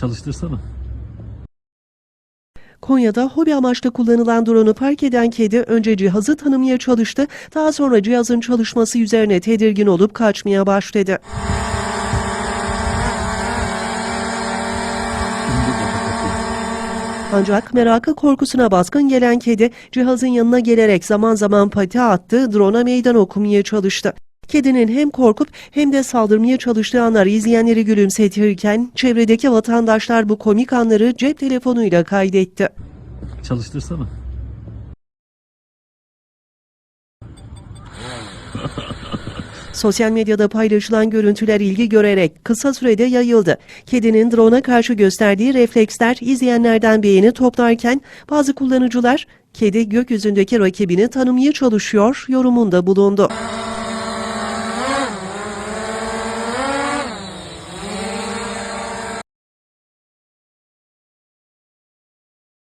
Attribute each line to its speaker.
Speaker 1: Çalıştırsana.
Speaker 2: Konya'da hobi amaçlı kullanılan drone'u fark eden kedi önce cihazı tanımaya çalıştı, daha sonra cihazın çalışması üzerine tedirgin olup kaçmaya başladı. Ancak merakı korkusuna baskın gelen kedi cihazın yanına gelerek zaman zaman pati attı, drone'a meydan okumaya çalıştı. Kedinin hem korkup hem de saldırmaya çalıştığı anlar izleyenleri gülümsetirken çevredeki vatandaşlar bu komik anları cep telefonuyla kaydetti.
Speaker 1: Çalıştırsana.
Speaker 2: Sosyal medyada paylaşılan görüntüler ilgi görerek kısa sürede yayıldı. Kedinin drone'a karşı gösterdiği refleksler izleyenlerden beğeni toplarken bazı kullanıcılar "Kedi gökyüzündeki rakibini tanımaya çalışıyor" yorumunda bulundu.